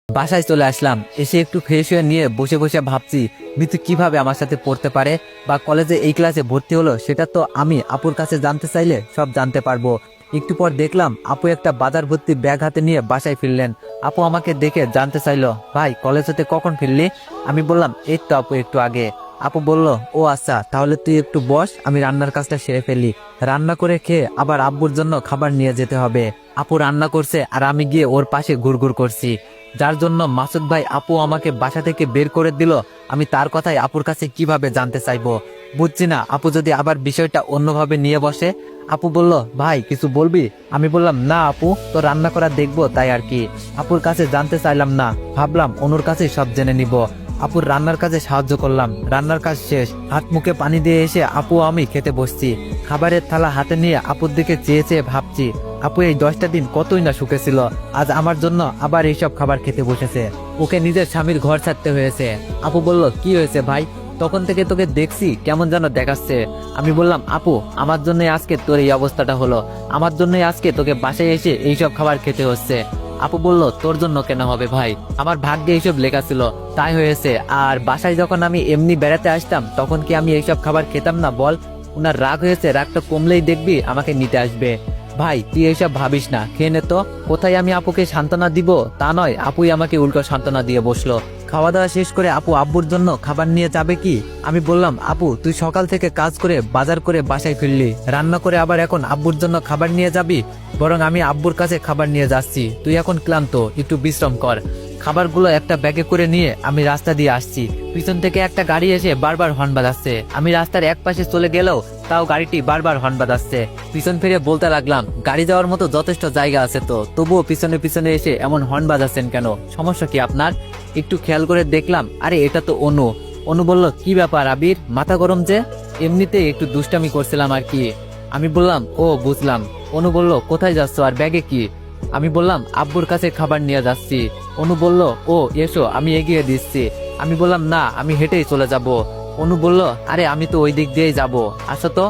বাসায় চলে আসলাম, এসে একটু ফ্রেশ হয়ে নিয়ে বসে বসে ভাবছি মিতু কিভাবে আমার সাথে পড়তে পারে বা কলেজে এই ক্লাসে ভর্তি হলো, সেটা তো আমি আপুর কাছে জানতে চাইলে সব জানতে পারবো। একটু পর দেখলাম আপু একটা বাজার ভর্তি ব্যাগ হাতে নিয়ে বাসায় ফিরলেন। আপু আমাকে দেখে জানতে চাইলো, ভাই কলেজ হতে কখন ফিরলি? আমি বললাম এই তো আপু একটু আগে। আপু বলল, ও আচ্ছা, তাহলে তুই একটু বস, আমি রান্নার কাজটা সেরে ফেলি। রান্না করে খেয়ে আবার আব্বুর জন্য খাবার নিয়ে যেতে হবে। আপু রান্না করছে আর আমি গিয়ে ওর পাশে ঘুরঘুর করছি, যার জন্য মাসুদ ভাই আপু আমাকে বাসা থেকে বের করে দিল। আমি তার কথাই আপুর কাছে কিভাবে জানতে চাইবো, বুঝছি না। আপু যদি আবার বিষয়টা অন্যভাবে নিয়ে বসে। আপু বলল, ভাই কিছু বলবি? আমি বললাম, না আপু, তো রান্না করা দেখবো তাই আর কি। আপুর কাছে জানতে চাইলাম না, ভাবলাম অনুর কাছে সব জেনে নিব। আপুর রান্নার কাজে সাহায্য করলাম। রান্নার কাজ শেষ, হাত মুখে পানি দিয়ে এসে আপু আমি খেতে বসছি। খাবারের থালা হাতে নিয়ে আপুর দিকে চেয়ে চেয়ে ভাবছি, আপু এই 10টা দিন কতই না সুখে ছিল, আজ আমার জন্য আবার এইসব খাবার খেতে বসেছে। ওকে নিজের স্বামীর ঘর ছাড়তে হয়েছে। আপু বলল, কি হয়েছে ভাই? তখন থেকে তোকে দেখছি কেমন যেন দেখাচ্ছে। আমি বললাম, আপু আমার জন্যই আজকে তোর এই অবস্থাটা হলো, আমার জন্যই আজকে তোকে বাসায় এসে এইসব খাবার খেতে হচ্ছে। আপু বলল, তোর জন্য কেন হবে ভাই, আমার ভাগ্যে এইসব লেখা ছিল তাই হয়েছে। আর বাসায় যখন আমি এমনি বেড়াতে আসতাম তখন কি আমি এইসব খাবার খেতাম না বল? উনার রাগ হয়েছে, রাগটা কমলেই দেখবি আমাকে নিতে আসবে। ভাই তুই এইসব ভাবিস না, খেয়ে নে তো। কোথায় আমি আপুকে সান্ত্বনা দিব তা নয়, আপুই আমাকে উল্টো সান্ত্বনা দিয়ে বসলো। খাওয়া দাওয়া শেষ করে আপু আব্বুর জন্য খাবার নিয়ে যাবে কি? আমি বললাম, আপু তুই সকাল থেকে কাজ করে বাজার করে বাসায় ফিরলি, রান্না করে আবার এখন আব্বুর জন্য খাবার নিয়ে যাবি? বরং আমি আব্বুর কাছে খাবার নিয়ে যাচ্ছি, তুই এখন ক্লান্ত, একটু বিশ্রাম কর। খাবারগুলো একটা ব্যাগে করে নিয়ে আমি রাস্তা দিয়ে আসছি, পিছন থেকে একটা গাড়ি এসে বারবার হর্ন বাজাচ্ছে। আমি রাস্তার এক পাশে চলে গেলেও তাও গাড়িটি বারবার হর্ন বাজাচ্ছে। পিছন ফিরে বলতে লাগলাম, গাড়ি যাওয়ার মতো যথেষ্ট জায়গা আছে তো, তবুও পিছনে পিছনে এসে এমন হর্ন বাজাচ্ছেন কেন? সমস্যা কি আপনার? একটু খেয়াল করে দেখলাম, আরে এটা তো অনু। অনু বলল, কি ব্যাপার আবির, মাথা গরম যে? এমনিতে একটু দুষ্টামি করছিলাম আর কি। আমি বললাম, ও বুঝলাম। অনু বলল, কোথায় যাচ্ছ আর ব্যাগে কি? আমি বললাম, আব্বুর কাছে খাবার নিয়ে যাচ্ছি। অনু বলল, ও এসো, আমি এগিয়ে দিচ্ছি। আমি বললাম, না আমি হেঁটেই চলে যাব। অনু বলল, আরে আমি তো ওই দিক দিয়েই যাব, আসো তো।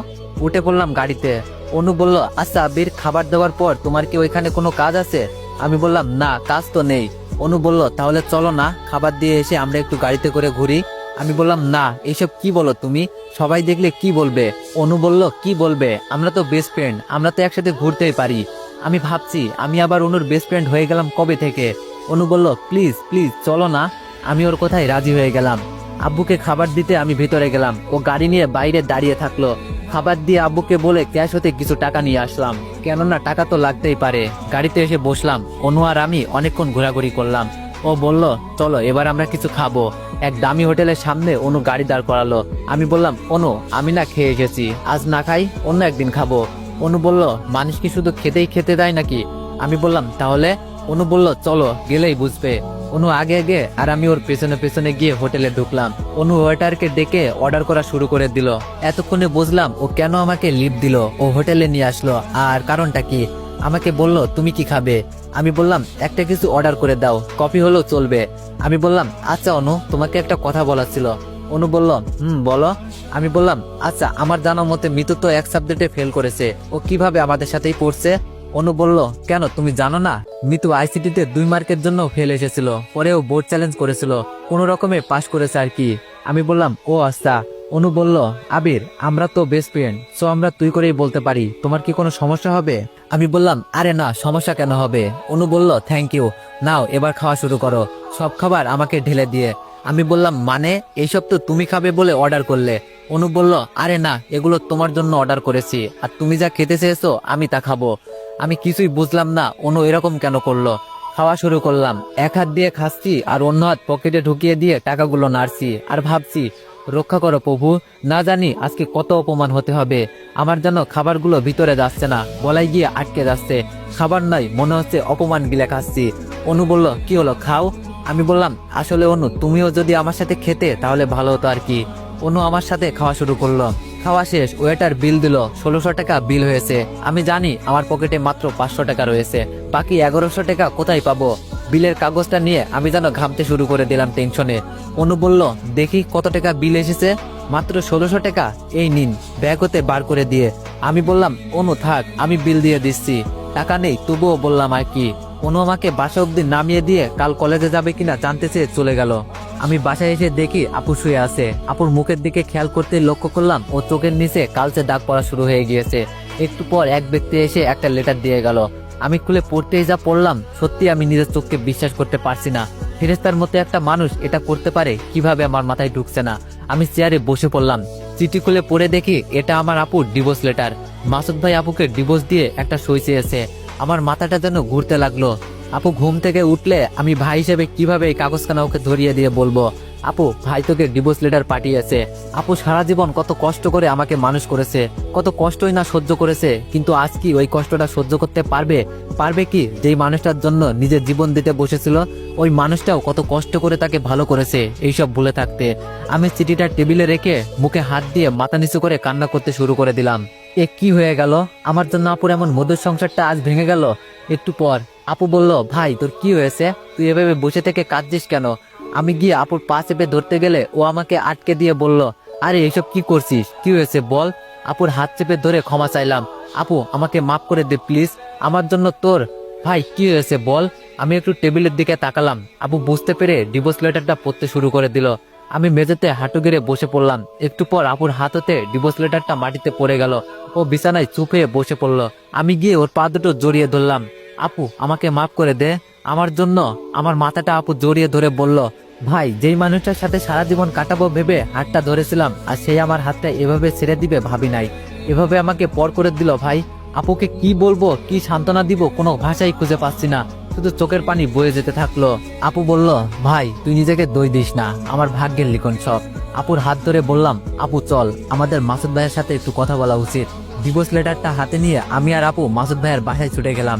উঠে পড়লাম গাড়িতে। অনু বলল, আচ্ছা আবির, খাবার দেওয়ার পর তোমার কি ওইখানে কোনো কাজ আছে? আমি বললাম, না কাজ তো নেই। অনু বলল, তাহলে চলো না, খাবার দিয়ে এসে আমরা একটু গাড়িতে করে ঘুরি। আমি বললাম, না এইসব কি বলো তুমি, সবাই দেখলে কি বলবে? অনু বলল, কি বলবে, আমরা তো বেস্ট ফ্রেন্ড, আমরা তো একসাথে ঘুরতেই পারি। আমি ভাবছি আমি আবার অনুর বেস্ট ফ্রেন্ড হয়ে গেলাম কবে থেকে। অনু বলল, প্লিজ প্লিজ চলো না। আমি ওর কথায় রাজি হয়ে গেলাম। আব্বুকে খাবার দিতে আমি ভেতরে গেলাম, ও গাড়ি নিয়ে বাইরে দাঁড়িয়ে থাকলো। খাবার দিয়ে আব্বুকে বলে ক্যাশ হতে কিছু টাকা নিয়ে আসলাম, কেননা টাকা তো লাগতেই পারে। গাড়িতে এসে বসলাম, অনু আর আমি অনেকক্ষণ ঘোরাঘুরি করলাম। ও বলল, চলো এবার আমরা কিছু খাবো। এক দামি হোটেলের সামনে অনু গাড়ি দাঁড় করালো। আমি বললাম, অনু আমি না খেয়ে এসেছি, আজ না খাই, অন্য একদিন খাবো। অনু বলল, মানুষ কি শুধু খেতেই খেতে দেয় নাকি? আমি বললাম, তাহলে? অনু বলল, চলো গেলেই বুঝবে। অনু আগে আগে আর আমি ওর পেছনে পেছনে গিয়ে হোটেলে ঢুকলাম। অনু ওয়েটারকে ডেকে অর্ডার করা শুরু করে দিল। এতক্ষণে বুঝলাম ও কেন আমাকে লিফট দিল, ও হোটেলে নিয়ে আসলো। আর কারণটা কি? আমাকে বলল, তুমি কি খাবে? আমি বললাম, একটা কিছু অর্ডার করে দাও, কফি হলেও চলবে। আমি বললাম, আচ্ছা অনু, তোমাকে একটা কথা বলার ছিল। অনু বলল, বলো। আমি বললাম, আচ্ছা আমার জানা মতে মিতু তো এক সাবজেক্টে ফেল করেছে, ও কিভাবে আমাদের সাথেই পড়ছে? অনু বলল, কেন তুমি জানো না? মিতু আইসিটিতে 2 মার্কের জন্য ফেল এসেছিল, পরেও বোর্ড চ্যালেঞ্জ করেছিল, কোন রকমে পাশ করেছে আর কি। আমি বললাম, ও আচ্ছা। অনু বলল, আবির আমরা তো বেস্ট ফ্রেন্ড, সো আমরা তুই করেই বলতে পারি, তোমার কি কোনো সমস্যা হবে? আমি বললাম, আরে না, সমস্যা কেন হবে? অনু বলল, থ্যাংক ইউ, নাও এবার খাওয়া শুরু করো, সব খাবার আমাকে ঢেলে দিয়ে। আমি বললাম, মানে এইসব তো তুমি খাবে বলে অর্ডার করলে। অনু বলল, আরে না, এগুলো তোমার জন্য অর্ডার করেছি, আর তুমি যা খেতে চেয়েছো আমি তা খাবো। আমি কিছুই বুঝলাম না অনু এরকম কেন করলো। খাওয়া শুরু করলাম, এক হাত দিয়ে খাচ্ছি আর অন্য হাত পকেটে ঢুকিয়ে দিয়ে টাকাগুলো নাড়ছি আর ভাবছি, রক্ষা করো প্রভু, না জানি আজকে কত অপমান হতে হবে। আমার যেন খাবারগুলো ভিতরে যাচ্ছে না, গলায় গিয়ে আটকে যাচ্ছে। খাবার নয়, মনে হচ্ছে অপমান গিলে খাচ্ছি। অনু বলল, কি হলো, খাও। আমি বললাম, আসলে অনু তুমিও যদি আমার সাথে খেতে তাহলে ভালো হতো আর কি। অনু আমার সাথে খাওয়া শুরু করলো। খাওয়া শেষ, ওয়েটার বিল দিল, 1600 টাকা বিল হয়েছে। আমি জানি আমার পকেটে মাত্র 500 টাকা রয়েছে, বাকি 1100 টাকা কোথায় পাবো? বিলের কাগজটা নিয়ে আমি যেন ঘামতে শুরু করে দিলাম টেনশনে। অনু বলল, দেখি কত টাকা বিল এসেছে। মাত্র 1600 টাকা, এই নিন, ব্যাগ হতে বার করে দিয়ে। আমি বললাম, অনু থাক, আমি বিল দিয়ে দিচ্ছি। টাকা নেই তবুও বললাম আর কি। অনু আমাকে বাসা অব্দি নামিয়ে দিয়ে কাল কলেজে যাবে কিনা জানতে চেয়ে চলে গেল। আমি বাসায় এসে দেখি আপু শুয়ে আছে। আপুর মুখের দিকে খেয়াল করতে লক্ষ্য করলাম ও চোখের নিচে কালচে দাগ পড়া শুরু হয়ে গিয়েছে। একটু পর এক ব্যক্তি এসে একটা লেটার দিয়ে গেল। আমি খুলে পড়তেই যা পড়লাম, সত্যি আমি নিজের চোখকে বিশ্বাস করতে পারছি না। ফেরেশতার মতো একটা মানুষ এটা করতে পারে কিভাবে আমার মাথায় ঢুকছে না। আমি চেয়ারে বসে পড়লাম, চিঠি খুলে পড়ে দেখি এটা আমার আপুর ডিভোর্স লেটার। মাসুদ ভাই আপুকে ডিভোর্স দিয়ে একটা সই চেয়েছে। আমার মাথাটা যেন ঘুরতে লাগলো। আপু ঘুম থেকে উঠলে আমি ভাই হিসেবে কিভাবে এই কাগজখানা ওকে ধরিয়ে দিয়ে বলবো, আপু ভাই তোকে ডিভোর্স লেটার পাঠিয়েছে। আপু সারা জীবন কত কষ্ট করে আমাকে মানুষ করেছে, কত কষ্টই না সহ্য করেছে, কিন্তু আজ কি ওই কষ্টটা সহ্য করতে পারবে কি? যেই মানুষটার জন্য নিজের জীবন দিতে বসেছিল, ওই মানুষটাও কত কষ্ট করে তাকে ভালো করেছে এইসব ভুলে থাকতে। আমি চিঠিটা টেবিলে রেখে মুখে হাত দিয়ে মাথা নিচু করে কান্না করতে শুরু করে দিলাম। এ কি হয়ে গেল? আমার জন্য আপুর এমন মধুর সংসারটা আজ ভেঙে গেল। একটু পর আপু বলল, ভাই তোর কি হয়েছে? তুই এভাবে বসে থেকে কাঁদছিস কেন? আমি গিয়ে আপুর পা চেপে ধরতে গেলে ও আমাকে আটকে দিয়ে বলল, আরে এইসব কি করছিস, কি হয়েছে বল। আপুর হাত চেপে ধরে ক্ষমা চাইলাম। আপু আমাকে মাফ করে দে প্লিজ, আমার জন্য তোর। ভাই কি হয়েছে বল। আমি একটু টেবিলের দিকে তাকালাম। আপু বুঝতে পেরে ডিভোর্স লেটারটা পড়তে শুরু করে দিল। আমি মেঝেতে হাঁটু গেড়ে বসে পড়লাম। একটু পর আপুর হাত হতে ডিভোর্স লেটারটা মাটিতে পড়ে গেল। ও বিছানায় চুপ হয়ে বসে পড়ল। আমি গিয়ে ওর পা দুটো জড়িয়ে ধরলাম। আপু আমাকে মাফ করে দে আমার জন্য। আমার মাথাটা আপু জড়িয়ে ধরে বলল, ভাই যেই মানুষটার সাথে সারা জীবন কাটাবো ভেবে হাতটা ধরেছিলাম, আর সেই আমার হাতটা এভাবে ছেড়ে দিবে ভাবি নাই। এভাবে আমাকে পর করে দিল ভাই। আপুকে কি বলবো, কি সান্ত্বনা দিব, কোনো ভাষাই খুঁজে পাচ্ছি না। শুধু চোখের পানি বয়ে যেতে থাকলো। আপু বলল, ভাই তুই নিজেকে দই দিস না, আমার ভাগ্যের লিখন সব। আপুর হাত ধরে বললাম, আপু চল, আমাদের মাসুদ ভাইয়ের সাথে একটু কথা বলা উচিত। ডিভোর্স লেটারটা হাতে নিয়ে আমি আর আপু মাসুদ ভাইয়ের বাসায় ছুটে গেলাম।